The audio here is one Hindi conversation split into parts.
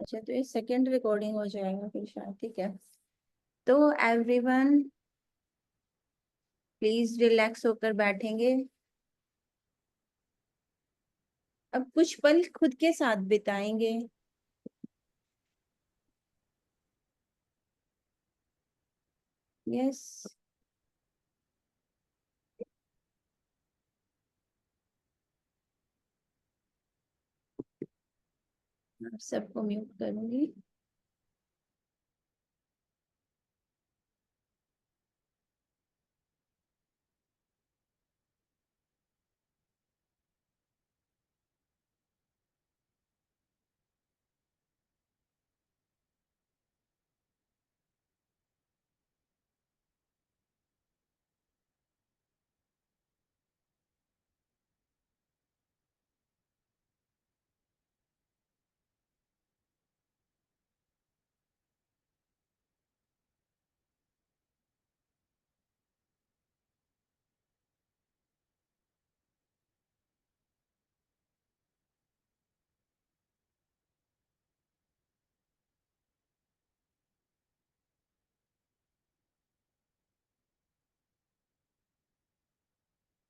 अच्छा, तो ये सेकंड रिकॉर्डिंग हो जाएगा फिर शायद। ठीक है, तो एवरीवन प्लीज रिलैक्स होकर बैठेंगे। अब कुछ पल खुद के साथ बिताएंगे। यस। आप सबको म्यूट करूंगी।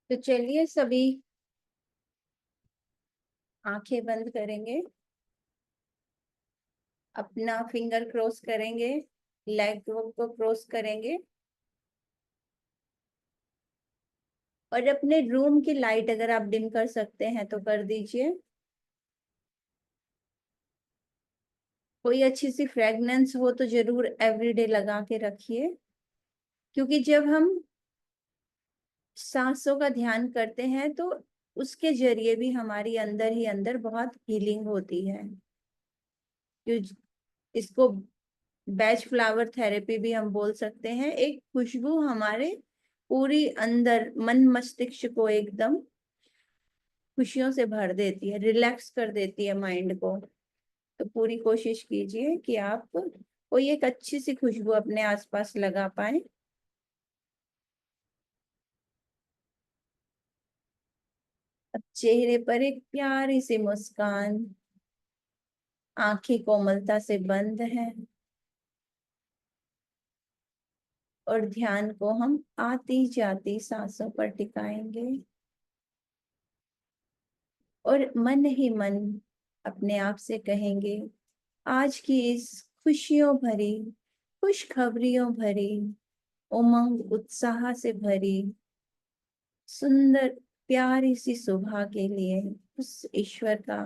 तो चलिए सभी आंखें बंद करेंगे, अपना फिंगर क्रॉस करेंगे, लेग को क्रॉस करेंगे, और अपने रूम की लाइट अगर आप डिम कर सकते हैं तो कर दीजिए। कोई अच्छी सी फ्रेगनेंस हो तो जरूर एवरीडे लगा के रखिए, क्योंकि जब हम सांसों का ध्यान करते हैं तो उसके जरिए भी हमारी अंदर ही अंदर बहुत हीलिंग होती है। जो इसको बैच फ्लावर थेरेपी भी हम बोल सकते हैं। एक खुशबू हमारे पूरी अंदर मन मस्तिष्क को एकदम खुशियों से भर देती है, रिलैक्स कर देती है माइंड को। तो पूरी कोशिश कीजिए कि आप कोई एक अच्छी सी खुशबू अपने आसपास लगा पाए। अब चेहरे पर एक प्यारी सी मुस्कान, आंखें कोमलता से बंद हैं, और ध्यान को हम आती जाती सांसों पर टिकाएंगे, और मन ही मन अपने आप से कहेंगे, आज की इस खुशियों भरी, खुशखबरियों भरी, उमंग उत्साह से भरी सुंदर प्यारी सी सुबह के लिए उस ईश्वर का,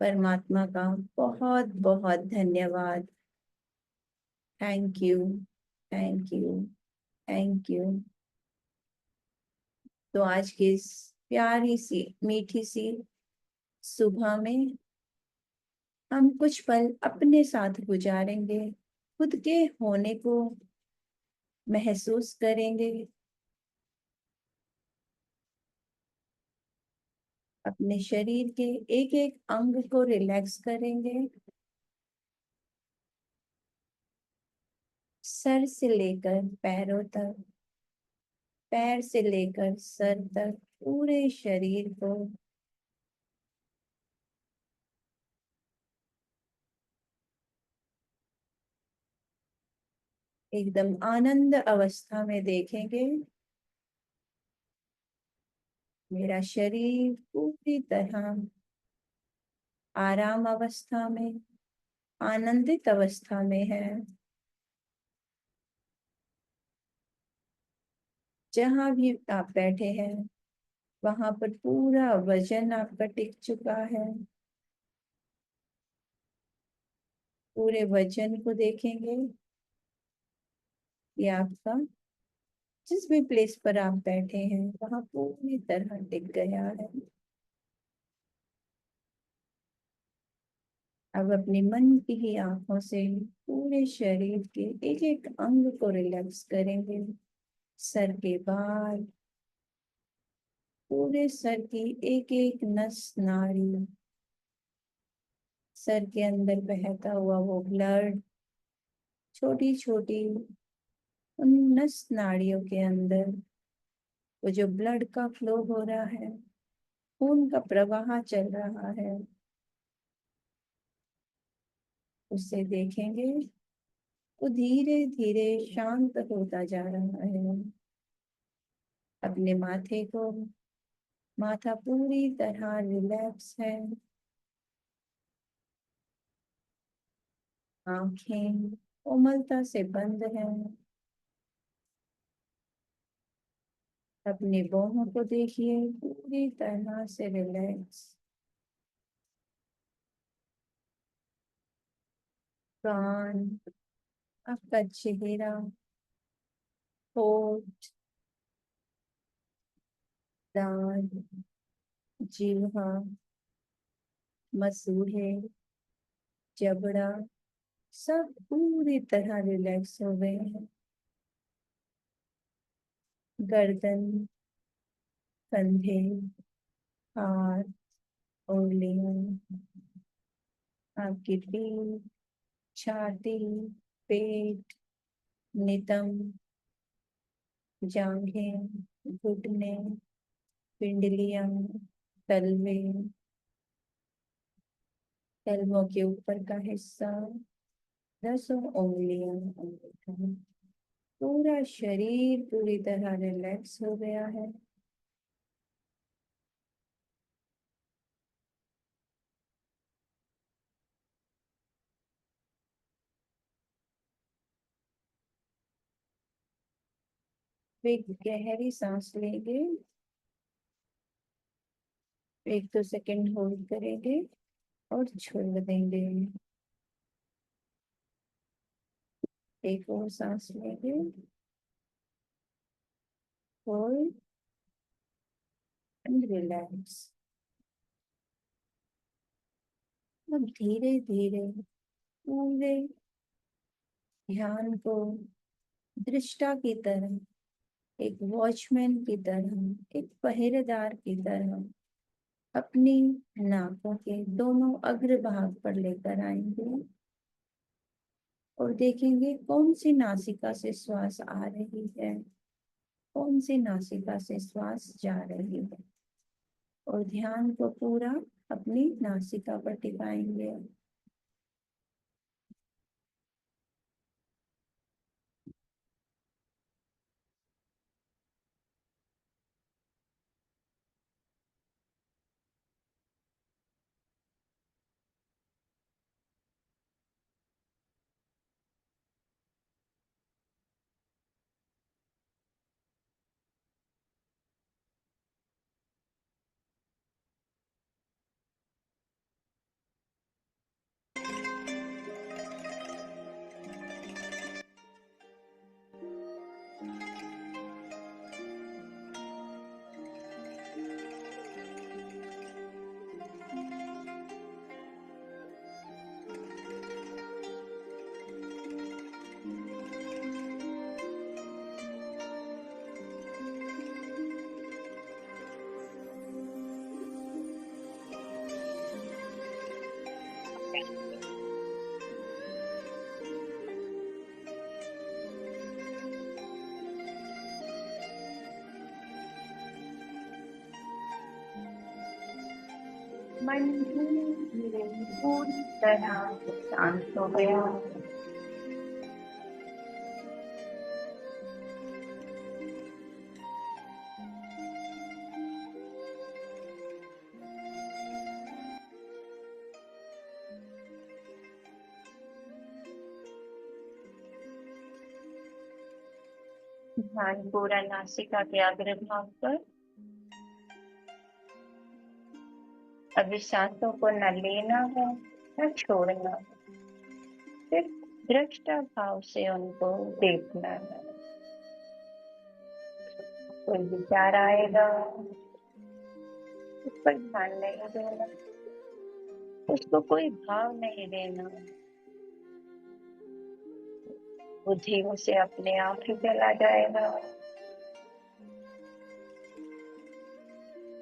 परमात्मा का बहुत बहुत धन्यवाद। Thank you, thank you, thank you. तो आज की इस प्यारी सी मीठी सी सुबह में हम कुछ पल अपने साथ गुजारेंगे, खुद के होने को महसूस करेंगे, अपने शरीर के एक एक अंग को रिलैक्स करेंगे, सर से लेकर पैरों तक, पैर से लेकर सर तक, पूरे शरीर को एकदम आनंद अवस्था में देखेंगे। मेरा शरीर पूरी तरह आराम अवस्था में, आनंदित अवस्था में है। जहां भी आप बैठे हैं वहां पर पूरा वजन आपका टिक चुका है। पूरे वजन को देखेंगे, ये आपका जिस भी प्लेस पर आप बैठे हैं वहां पूरी तरह टिक गया है। अब अपने मन की ही आंखों से पूरे शरीर के एक एक अंग को रिलैक्स करेंगे। सर के बाल, पूरे सर की एक एक नस नाड़ी, सर के अंदर बहता हुआ वो ब्लड, छोटी छोटी उन नस नाड़ियों के अंदर वो जो ब्लड का फ्लो हो रहा है, खून का प्रवाह चल रहा है, उसे देखेंगे, वो धीरे धीरे शांत होता जा रहा है। अपने माथे को, माथा पूरी तरह रिलैक्स है। आंखें कोमलता से बंद हैं। अपने बाहों को देखिए, पूरी तरह से रिलैक्स। कान, आपका चेहरा, होठ, दांत, जीवा, मसूड़े, जबड़ा, सब पूरी तरह रिलैक्स हो गए हैं। गर्दन, कंधे, हाथ, उंगलियां, आपकी पीठ, छाती, पेट, नितंब, जांघें, घुटने, पिंडलियां, तलवे, तलवों के ऊपर का हिस्सा, 10 उंगलियां, अंगूठा, पूरा शरीर पूरी तरह रिलैक्स हो गया है। एक गहरी सांस लेंगे, 1-2 सेकंड होल्ड करेंगे और छोड़ देंगे। एक और सांस लेंगे, होल्ड एंड रिलैक्स। अब धीरे धीरे पूरे ध्यान को दृष्टा की तरह, एक वॉचमैन की तरह, एक पहरेदार की तरह अपनी नाकों के दोनों अग्र भाग पर लेकर आएंगे और देखेंगे कौन सी नासिका से श्वास आ रही है, कौन सी नासिका से श्वास जा रही है, और ध्यान को पूरा अपनी नासिका पर टिकाएंगे। मन धीरे धीरे पूरी तरह शांत हो गया। ध्यान पूरा नासिका के अग्र भाग पर। अभी सांसों को न लेना है न छोड़ना है, सिर्फ दृष्टा भाव से उनको देखना है। कोई विचार आएगा, उस पर ध्यान नहीं देना, उसको कोई भाव नहीं देना। बुद्धि उसे अपने आप ही चला जाएगा।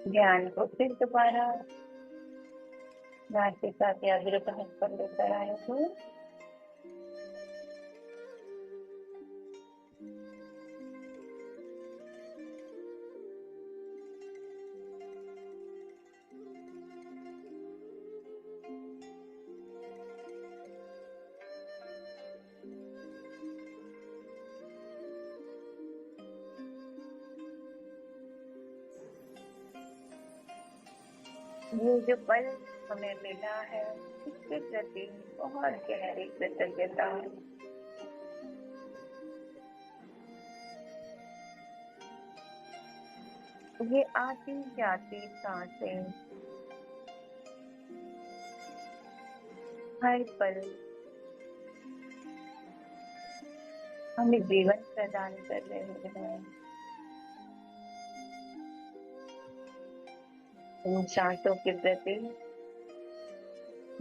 ध्यान को फिर दोबारा नासिका के अग्र भाग पर लेकर आएंगे। ये जो पल हमें मिला है इसके प्रति बहुत गहरी कृतज्ञता। ये आती जाती सांसें हर पल हमें जीवन प्रदान कर रहे हैं। इन सांसों के प्रति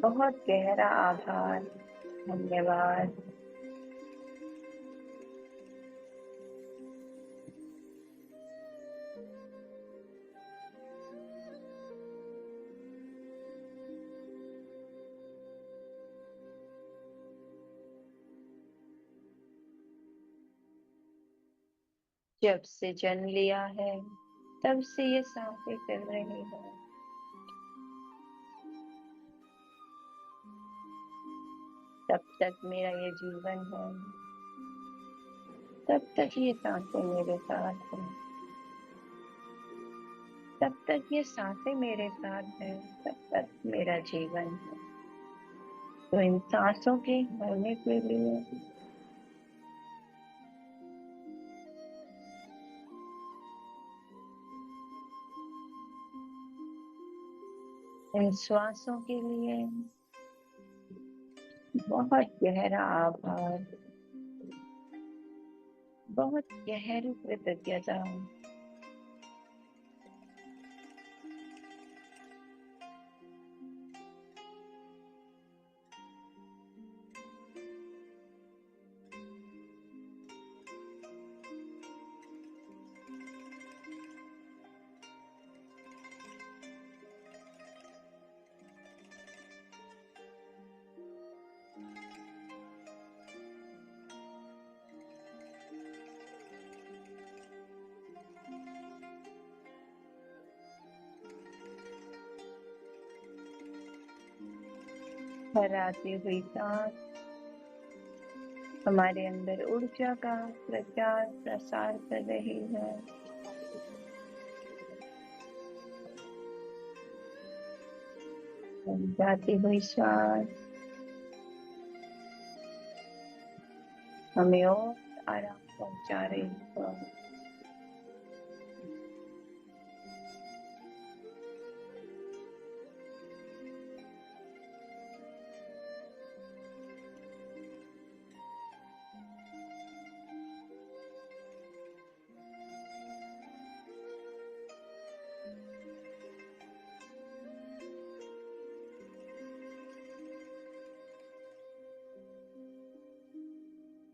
बहुत गहरा आभार, धन्यवाद। जब से जन्म लिया है तब से ये सांसें चल रही है। तब तक मेरा ये जीवन है, तब तक ये सांसें मेरे साथ हैं। तब तक ये सांसें मेरे साथ हैं, तब तक मेरा जीवन है। तो इन सांसों के होने के लिए इन श्वासों के लिए बहुत गहरा आभार, बहुत गहरी कृतज्ञता। हर आती हुई सांस हमारे अंदर ऊर्जा का प्रचार प्रसार कर रही है। जाती हुई सांस हमें और आराम पहुंचा रही है।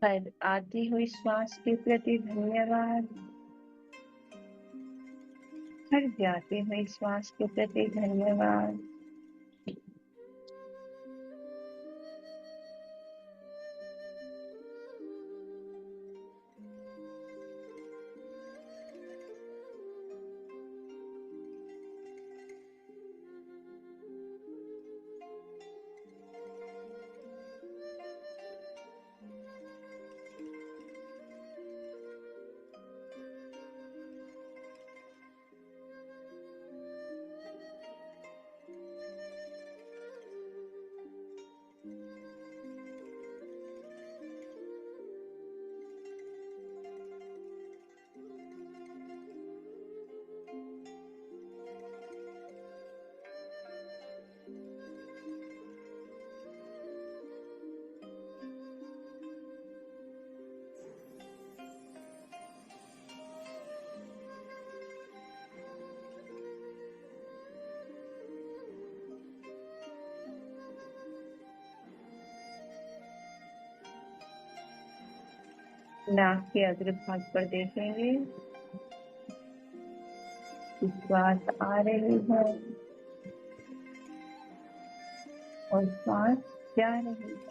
हर आती हुई श्वास के प्रति धन्यवाद, हर जाती हुई श्वास के प्रति धन्यवाद। नाक के अग्रभाग पर देखेंगे, श्वास आ रही है और श्वास जा रही है।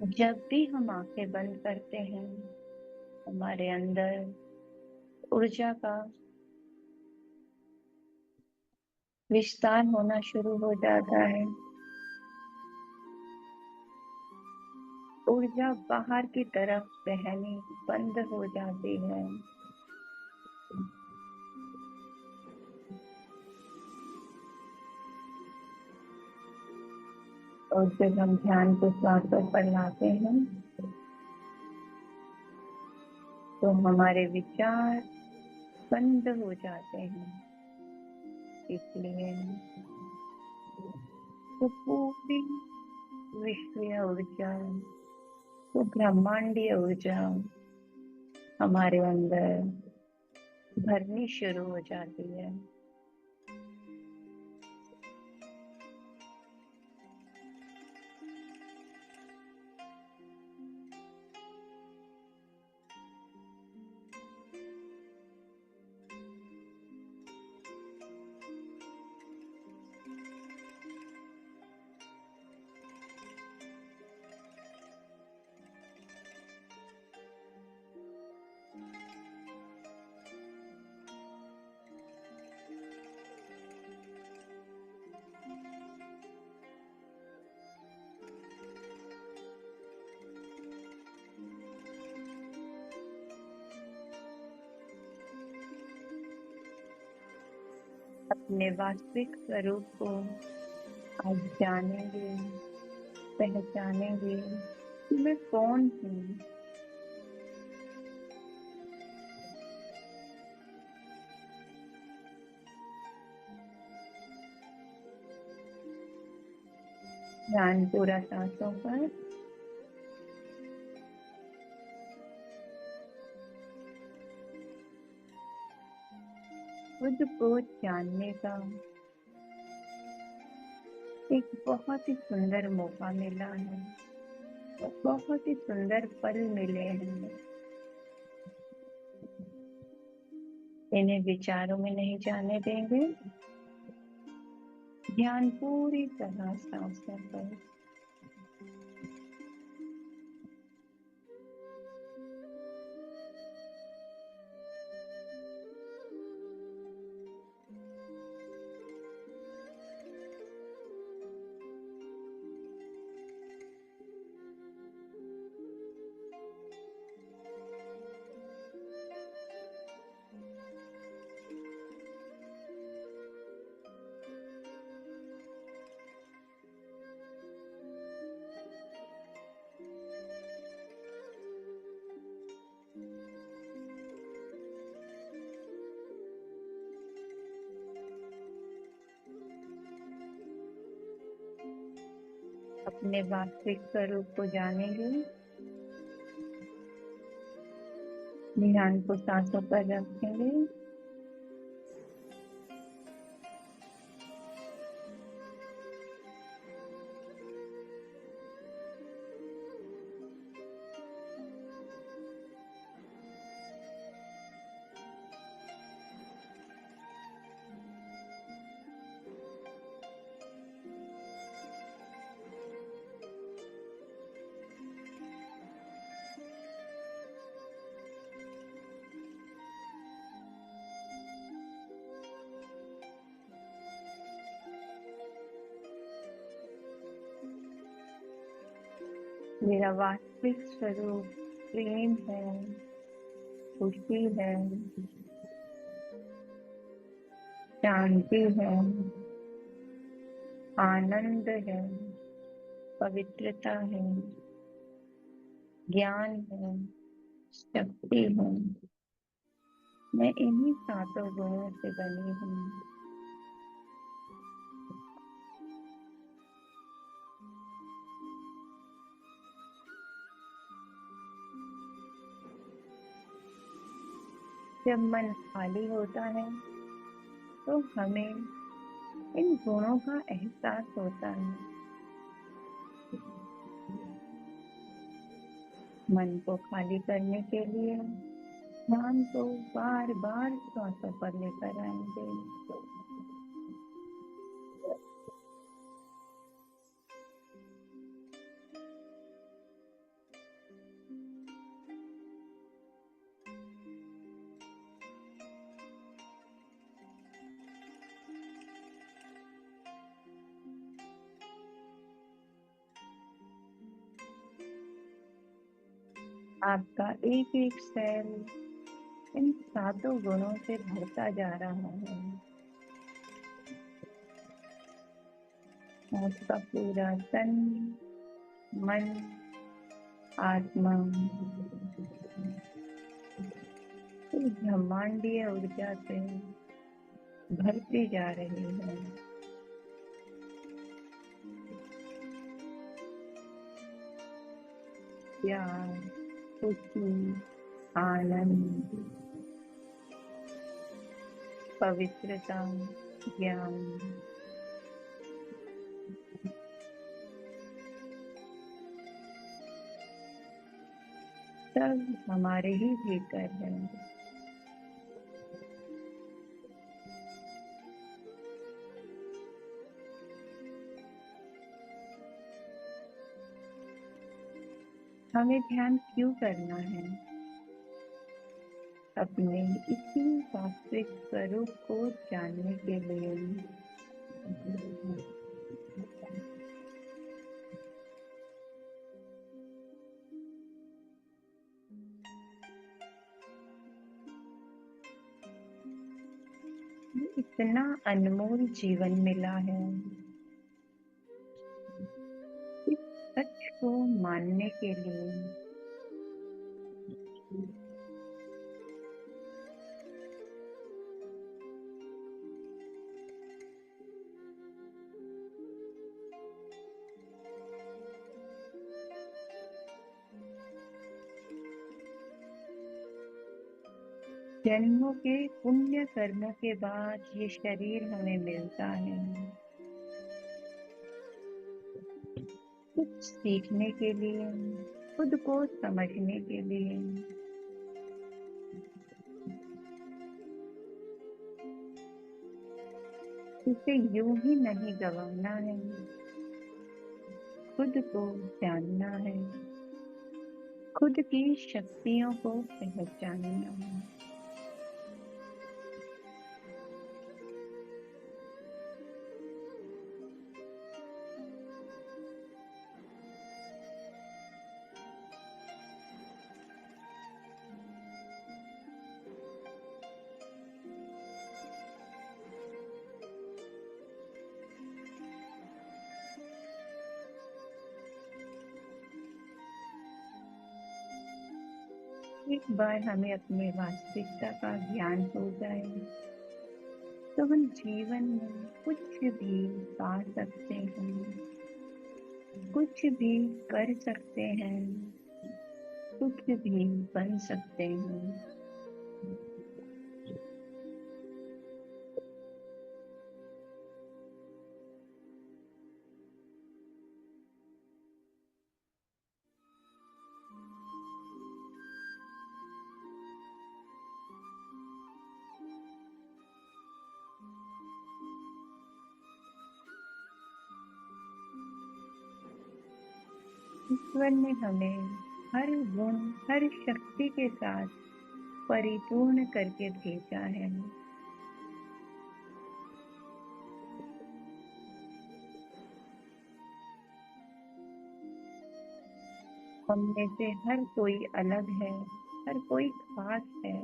जब भी हम आंखें बंद करते हैं हमारे अंदर ऊर्जा का विस्तार होना शुरू हो जाता है। ऊर्जा बाहर की तरफ बहनी बंद हो जाती है। और जब हम ध्यान को सांसों पर लाते हैं तो हमारे विचार बंद हो जाते हैं। इसलिए तो पूरी विश्वीय ऊर्जा, तो ब्रह्मांडीय ऊर्जा हमारे अंदर भरनी शुरू हो जाती है। अपने वास्तविक स्वरूप को आज जानेंगे, पहचानेंगे कि मैं कौन हूँ। ध्यान पूरा सांसों पर। खुद को जानने का एक बहुत ही सुंदर मौका मिला है, बहुत ही सुंदर पल मिले हैं। इन्हें विचारों में नहीं जाने देंगे। ध्यान पूरी तरह सांसों पर। अपने वास्तविक स्वरूप को जानेंगे। ध्यान को सांसों पर रखेंगे। मेरा वास्तविक स्वरूप प्रेम है, खुशी है, शांति है, आनंद है, पवित्रता है, ज्ञान है, शक्ति है। मैं इन्हीं सातों गुणों से बनी हूँ। जब मन खाली होता है तो हमें इन गुणों का एहसास होता है। मन को खाली करने के लिए ध्यान को बार बार सांसों पर लेकर आएंगे। आपका एक एक सेल इन सातों गुणों से भरता जा रहा है। आपका पूरा तन, मन, आत्मा इस ब्रह्मांडीय ऊर्जा से भरती जा रही है। प्यार, खुशी, आनंद, पवित्रता, ज्ञान सब हमारे ही भीतर है। हमें ध्यान क्यों करना है? अपने इसी वास्तविक स्वरूप को जानने के लिए। इतना अनमोल जीवन मिला है, इस सच को मानने के लिए। जन्मों के पुण्य कर्मों के बाद ये शरीर हमें मिलता है, कुछ सीखने के लिए, खुद को समझने के लिए। इसे यूं ही नहीं गंवाना है, खुद को जानना है, खुद की शक्तियों को पहचानना है। एक बार हमें अपने वास्तविकता का ज्ञान हो जाए तो हम जीवन में कुछ भी पा सकते हैं, कुछ भी कर सकते हैं, कुछ भी बन सकते हैं। ईश्वर ने हमें हर गुण, हर शक्ति के साथ परिपूर्ण करके भेजा है। हम में से हर कोई अलग है, हर कोई खास है।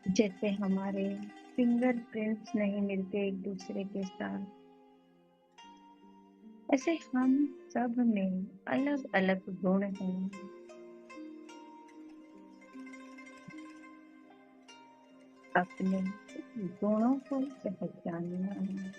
जैसे हमारे फिंगरप्रिंट्स नहीं मिलते एक दूसरे के साथ, ऐसे हम सब में अलग अलग गुण हैं। अपने गुणों को पहचानना है,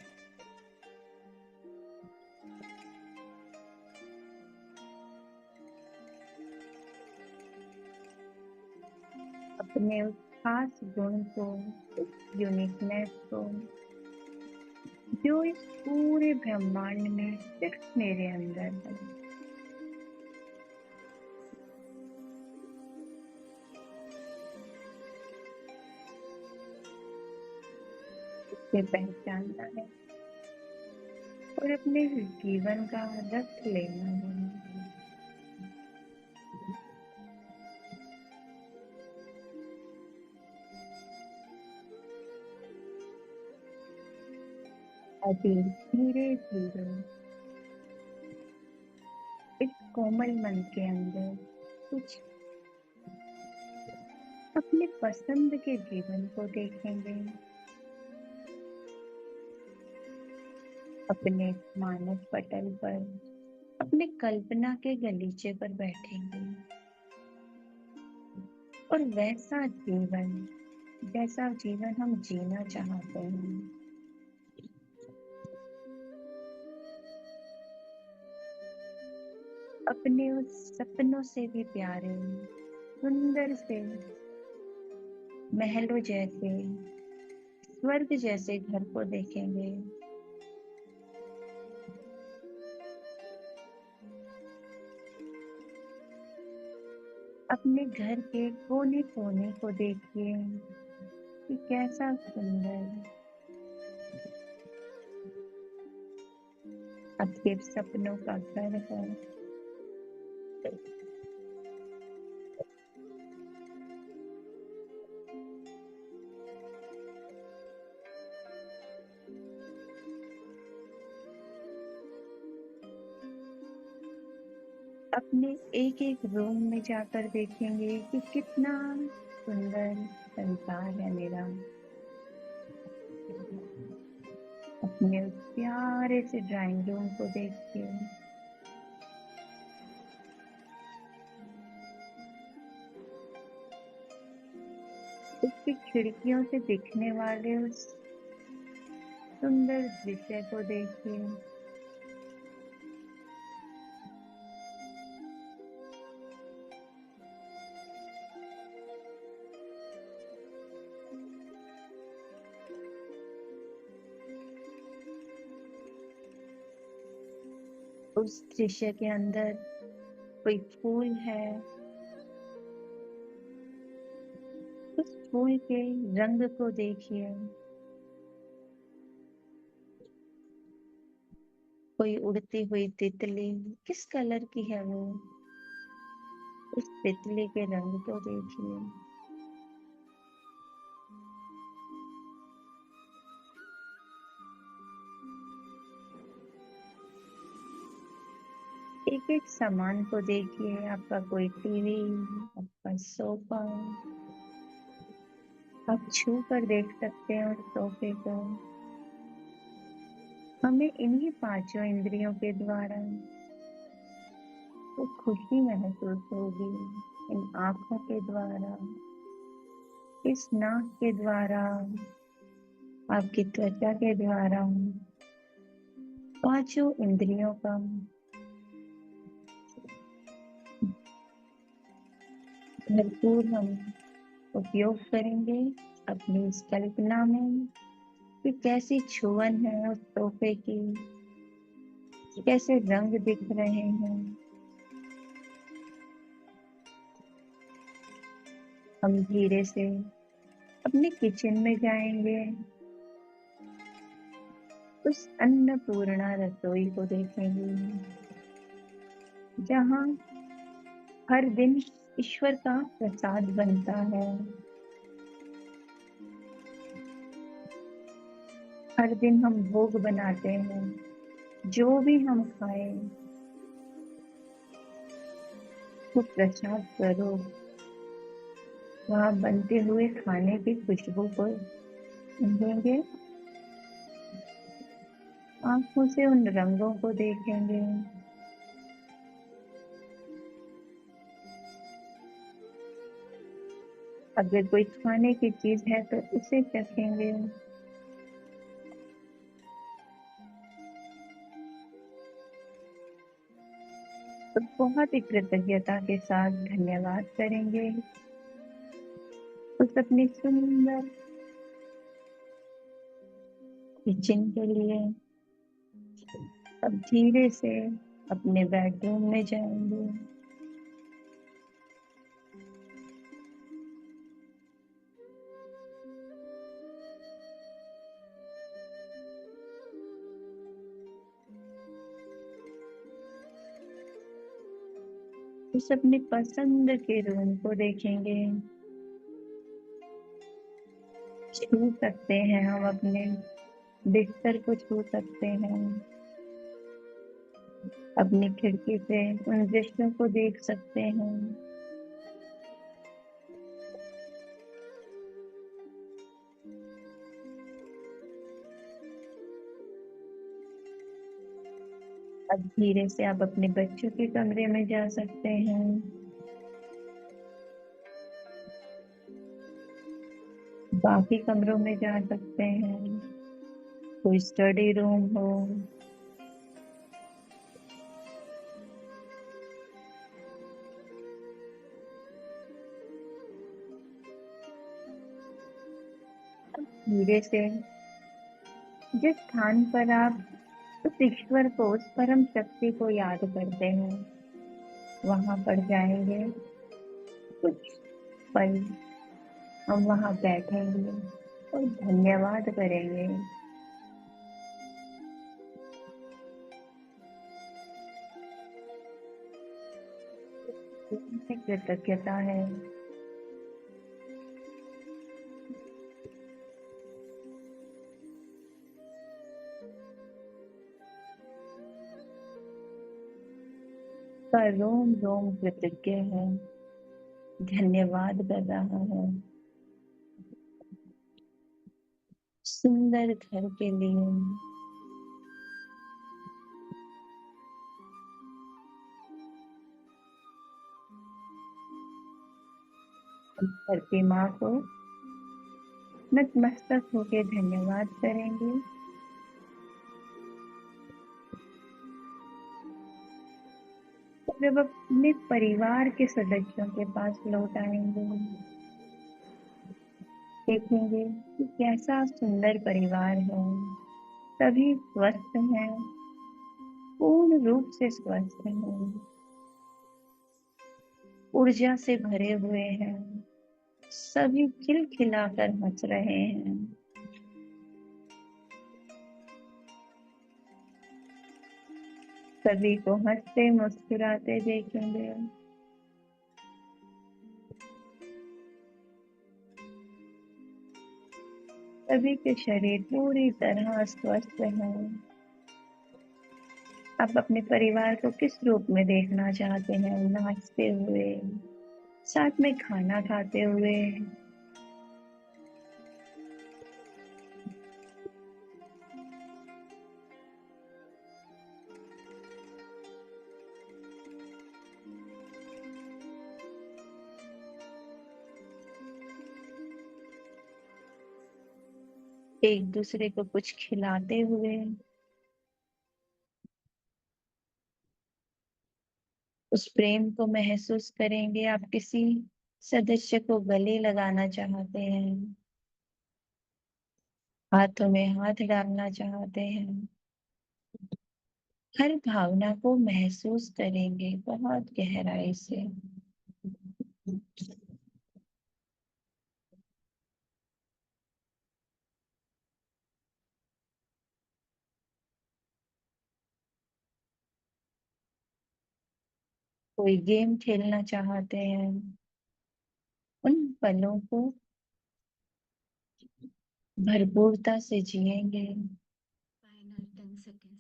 अपने उस खास गुण को, यूनिकनेस को, जो इस पूरे ब्रह्मांड में सिर्फ मेरे अंदर है। इसे पहचानना है और अपने जीवन का रस लेना है। अभी धीरे धीरे इस कोमल मन के अंदर कुछ अपने पसंद के जीवन को देखेंगे, अपने मानस पटल पर अपने कल्पना के गलीचे पर बैठेंगे और वैसा जीवन जैसा जीवन हम जीना चाहते हैं, अपने उस सपनों से भी प्यारे सुंदर से महलों जैसे स्वर्ग जैसे घर को देखेंगे। अपने घर के कोने कोने को देखिए कि कैसा सुंदर आपके सपनों का घर है। अपने एक एक रूम में जाकर देखेंगे कि कितना सुंदर संसार है मेरा। अपने उस प्यारे से ड्राइंग रूम को देखिए, उसकी खिड़कियों से दिखने वाले उस सुंदर दृश्य को देखिए। उस दृश्य के अंदर कोई फूल है, उस फूल के रंग को देखिए। कोई उड़ती हुई तितली, किस कलर की है वो, उस तितली के रंग को देखिए। एक एक सामान को देखिए, आपका कोई टीवी, आपका सोफा, आप छू कर देख सकते हैं उस सोफे को। हमें इन्हीं पांचों इंद्रियों के द्वारा तो खुशी महसूस होगी। इन आंखों के द्वारा, इस नाक के द्वारा, आपकी त्वचा के द्वारा, पांचों इंद्रियों का भरपूर हम उपयोग करेंगे अपनी इस कल्पना में कि कैसी छुअन है उस तोहफे की, कैसे रंग दिख रहे हैं। हम धीरे से अपने किचन में जाएंगे, उस अन्नपूर्णा रसोई को देखेंगे जहाँ हर दिन ईश्वर का प्रसाद बनता है। हर दिन हम भोग बनाते हैं, जो भी हम खाएं वो प्रसाद स्वरूप वहाँ बनते हुए खाने की खुशबू को सूंघेंगे, आंखों से उन रंगों को देखेंगे। अगर कोई खाने की चीज है तो उसे चखेंगे। तो बहुत ही कृतज्ञता के साथ धन्यवाद करेंगे उस अपनी सुंदर किचन के लिए। अब धीरे से अपने बेडरूम में जाएंगे। उस अपनी पसंद के रूम को देखेंगे। छू सकते हैं हम अपने बिस्तर को छू सकते हैं, अपनी खिड़की से उन दृश्यों को देख सकते हैं। अब धीरे से आप अपने बच्चों के कमरे में जा सकते हैं। बाकी कमरों में जा सकते हैं, कोई स्टडी रूम हो, धीरे से जिस स्थान पर आप उस ईश्वर को, उस परम शक्ति को याद करते हैं, वहां पर जाएंगे। कुछ पल हम वहां बैठेंगे और धन्यवाद करेंगे। कृतज्ञता है। पर रोम रोम कृतज्ञ है, धन्यवाद कर रहा है सुंदर घर के लिए। धरती माँ को नतमस्तक होके धन्यवाद करेंगे। जब अपने परिवार के सदस्यों के पास लौट आएंगे, देखेंगे कि कैसा सुंदर परिवार है। सभी स्वस्थ हैं, पूर्ण रूप से स्वस्थ हैं, ऊर्जा से भरे हुए हैं, सभी खिलखिलाकर हंस रहे हैं। सभी को हंसते मुस्कुराते देखेंगे। सभी के शरीर पूरी तरह स्वस्थ हैं। आप अपने परिवार को किस रूप में देखना चाहते हैं? नाचते हुए, साथ में खाना खाते हुए, एक दूसरे को कुछ खिलाते हुए, उस प्रेम को महसूस करेंगे। आप किसी सदस्य को गले लगाना चाहते हैं, हाथों में हाथ डालना चाहते हैं। हर भावना को महसूस करेंगे बहुत गहराई से। कोई गेम खेलना चाहते हैं, उन पलों को भरपूरता से जिएंगे।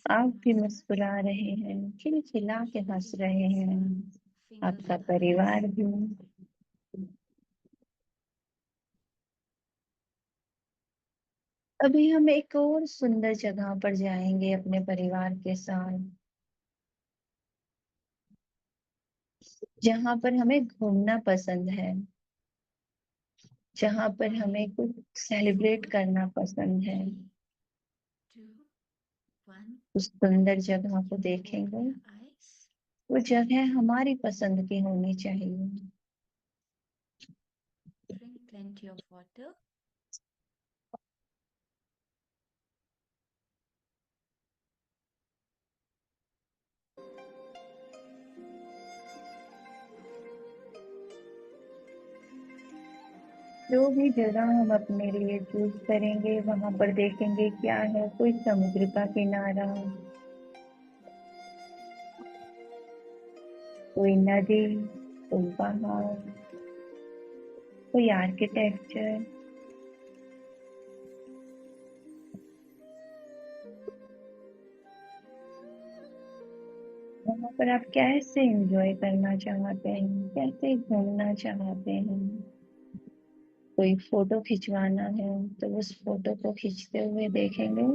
आप भी मुस्कुरा रहे हैं, खिलखिला के हंस रहे हैं, आपका परिवार भी। अभी हम एक और सुंदर जगह पर जाएंगे अपने परिवार के साथ, जहां पर हमें घूमना पसंद है, जहां पर हमें कुछ सेलिब्रेट करना पसंद है। उस सुंदर जगह को देखेंगे। वो जगह हमारी पसंद की होनी चाहिए। Drink plenty of water. जो भी जगह हम अपने लिए चूज करेंगे, वहां पर देखेंगे क्या है। कोई समुद्र का किनारा, कोई नदी, कोई पहाड़, कोई आर्किटेक्चर, वहां पर आप कैसे एंजॉय करना चाहते हैं, कैसे घूमना चाहते हैं। कोई फोटो खिंचवाना है तो उस फोटो को खींचते हुए देखेंगे।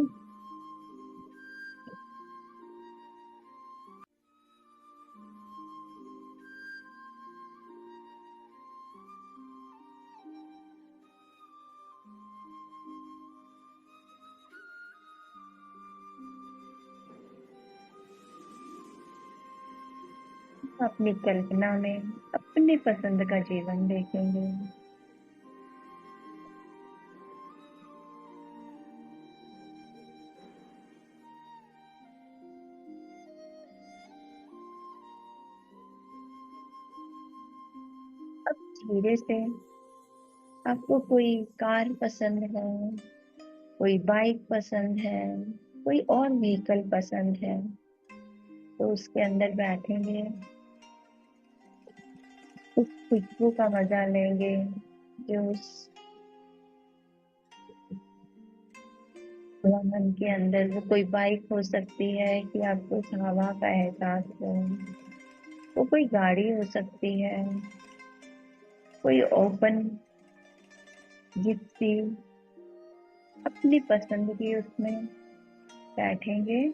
अपनी कल्पना में अपनी पसंद का जीवन देखेंगे। अब धीरे से आपको कोई कार पसंद है, कोई बाइक पसंद है, कोई और व्हीकल पसंद है, तो उसके अंदर बैठेंगे, उस खुशबू का मजा लेंगे जो उस वाहन के अंदर। वो कोई बाइक हो सकती है कि आपको उस हवा का एहसास हो, वो कोई गाड़ी हो सकती है, कोई ओपन जिप्सी, अपनी पसंद की उसमें बैठेंगे।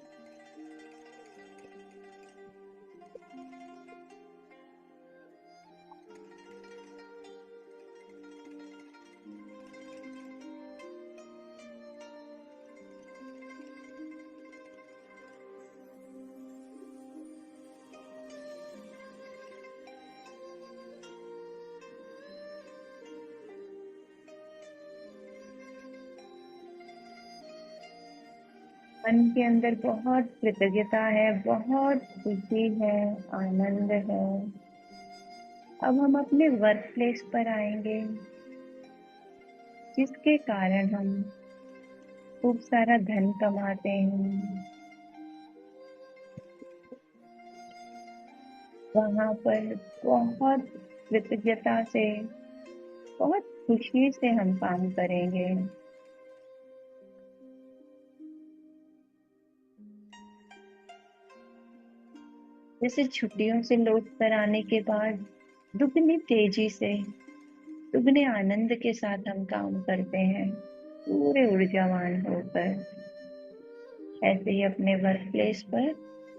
मन के अंदर बहुत कृतज्ञता है, बहुत खुशी है, आनंद है। अब हम अपने वर्क प्लेस पर आएंगे, जिसके कारण हम खूब सारा धन कमाते हैं। वहां पर बहुत कृतज्ञता से, बहुत खुशी से हम काम करेंगे। जैसे छुट्टियों से लौट कर आने के बाद दुगनी तेजी से, दुगने आनंद के साथ हम काम करते हैं, पूरे ऊर्जावान होकर। ऐसे ही अपने वर्क प्लेस पर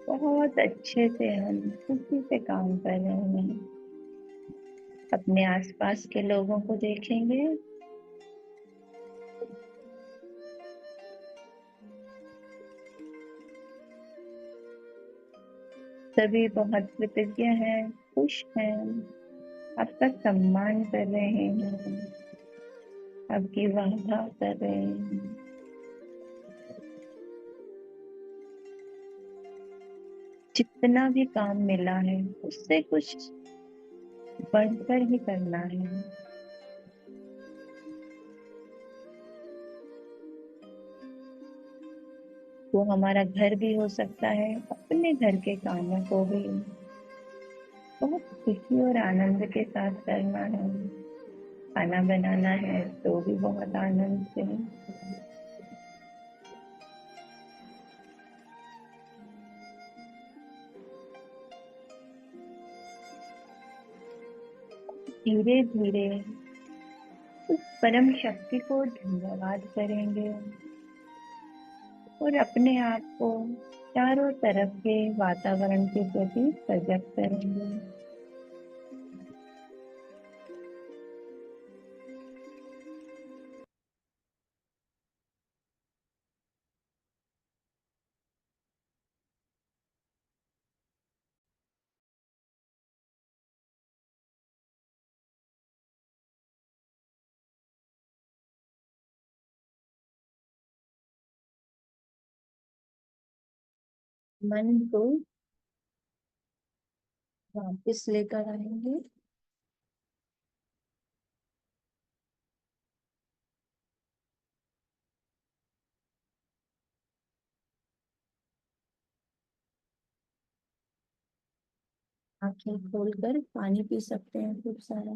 बहुत अच्छे से हम खुशी से काम कर रहे हैं। अपने आसपास के लोगों को देखेंगे, सभी बहुत कृतज्ञ हैं, खुश हैं, आपका सम्मान कर रहे हैं, आपकी वाह कर रहे हैं। जितना भी काम मिला है उससे कुछ बढ़कर ही करना है। वो हमारा घर भी हो सकता है, अपने घर के कामों को भी बहुत खुशी और आनंद के साथ करना है। खाना बनाना है तो भी बहुत आनंद से। धीरे धीरे उस परम शक्ति को धन्यवाद करेंगे और अपने आप को चारों तरफ के वातावरण के प्रति सजग करेंगे। मन को वापस लेकर आएंगे। आंखें खोलकर पानी पी सकते हैं खूब सारा।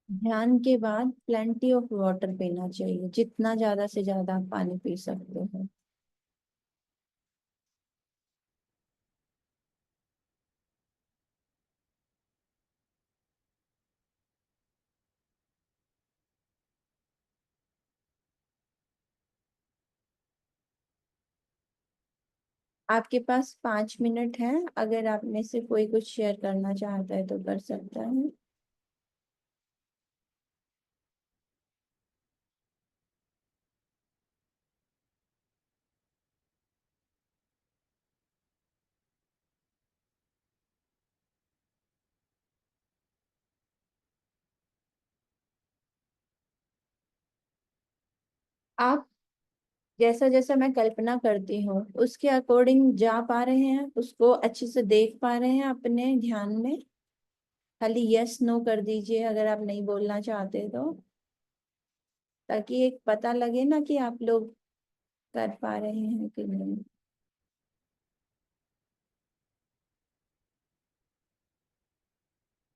ध्यान के बाद प्लेंटी ऑफ वाटर पीना चाहिए, जितना ज्यादा से ज्यादा आप पानी पी सकते हो। आपके पास 5 मिनट है, अगर आप में से कोई कुछ शेयर करना चाहता है तो कर सकता है। आप जैसा जैसा मैं कल्पना करती हूँ उसके अकॉर्डिंग जा पा रहे हैं, उसको अच्छे से देख पा रहे हैं अपने ध्यान में। खाली यस नो कर दीजिए अगर आप नहीं बोलना चाहते तो, ताकि एक पता लगे ना कि आप लोग कर पा रहे हैं कि नहीं।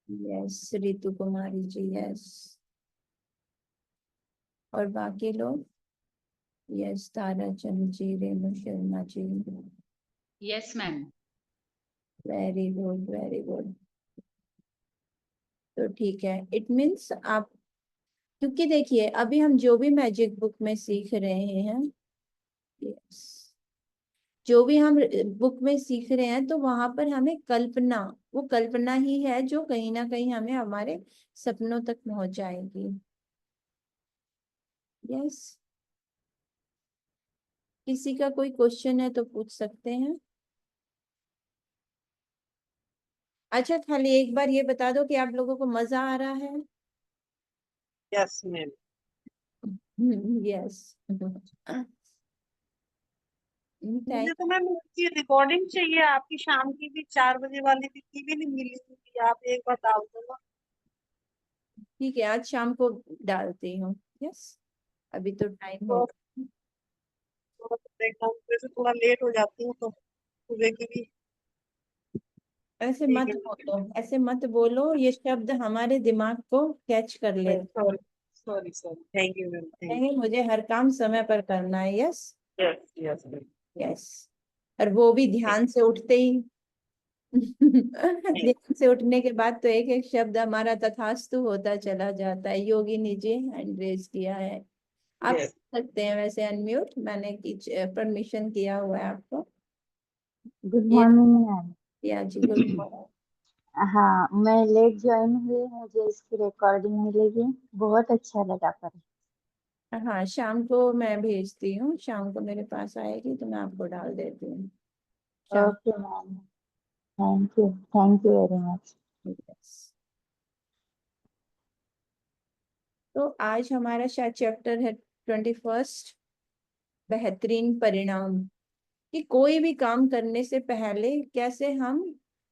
Yes Ritu Kumari ji, yes. और बाकी लोग? Yes Tara Chand ji, Renu Sharma ji, Yes, ma'am. Very good very good. तो ठीक है, इट मीन्स आप, क्योंकि देखिए अभी हम जो भी मैजिक बुक में सीख रहे हैं, यस, जो भी हम बुक में सीख रहे हैं तो वहां पर हमें कल्पना, वो कल्पना ही है जो कहीं ना कहीं हमें हमारे सपनों तक पहुंच जाएगी। यस। किसी का कोई क्वेश्चन है तो पूछ सकते हैं। अच्छा, खाली एक बार ये बता दो कि आप लोगों को मजा आ रहा है? Yes ma'am. यस। मुझे थैंक तो मैम उसकी रिकॉर्डिंग चाहिए, आपकी शाम की भी 4 बजे वाली की भी नहीं मिली थी, आप एक बार डाल दो ना। ठीक है, आज शाम को डालती हूँ। यस, अभी तो टाइम तो होगा। थोड़ा एग्जाम से थोड़ा लेट हो जाती हूँ तो सुबह की भी। ऐसे ठीक मत है बोलो, ऐसे मत बोलो, ये शब्द हमारे दिमाग को कैच कर मैम, लेते sorry sorry sorry, thank you ma'am, thank हैं। मुझे हर काम समय पर करना है। Yes. You. Yes yes ma'am. Yes. और वो भी ध्यान से उठते ही। ध्यान से उठने के बाद तो एक एक शब्द हमारा तथास्तु होता चला जाता है। योगी ने जी हैंड रेज किया है, आप यस कर सकते हैं वैसे अनम्यूट, मैंने परमिशन किया हुआ है आपको। गुड ये मॉर्निंग मैम। या जी गुड। हाँ, मैं लेट ज्वाइन हुई, मुझे इसकी रिकॉर्डिंग मिलेगी। बहुत अच्छा लगा पर। हाँ, शाम को मैं भेजती हूँ, शाम को मेरे पास आएगी तो मैं आपको डाल देती हूँ शाम। Okay ma'am, thank you very much. Yes. तो आज हमारा शायद चैप्टर है 21, बेहतरीन परिणाम। कि कोई भी काम करने से पहले कैसे हम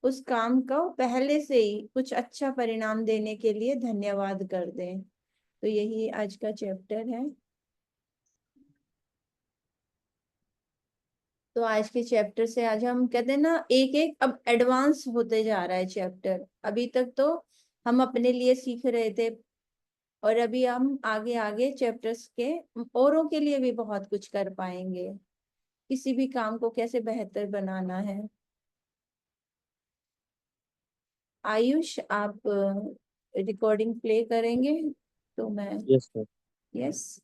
उस काम का पहले से ही कुछ अच्छा परिणाम देने के लिए धन्यवाद कर दें। तो यही आज का चैप्टर है। तो आज के चैप्टर से आज हम कहते हैं ना, एक एक अब एडवांस होते जा रहा है चैप्टर। अभी तक तो हम अपने लिए सीख रहे थे, और अभी हम आगे आगे चैप्टर्स के औरों के लिए भी बहुत कुछ कर पाएंगे। किसी भी काम को कैसे बेहतर बनाना है। आयुष, आप रिकॉर्डिंग प्ले करेंगे तो मैं। Yes sir. यस।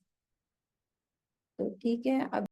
तो ठीक है, अब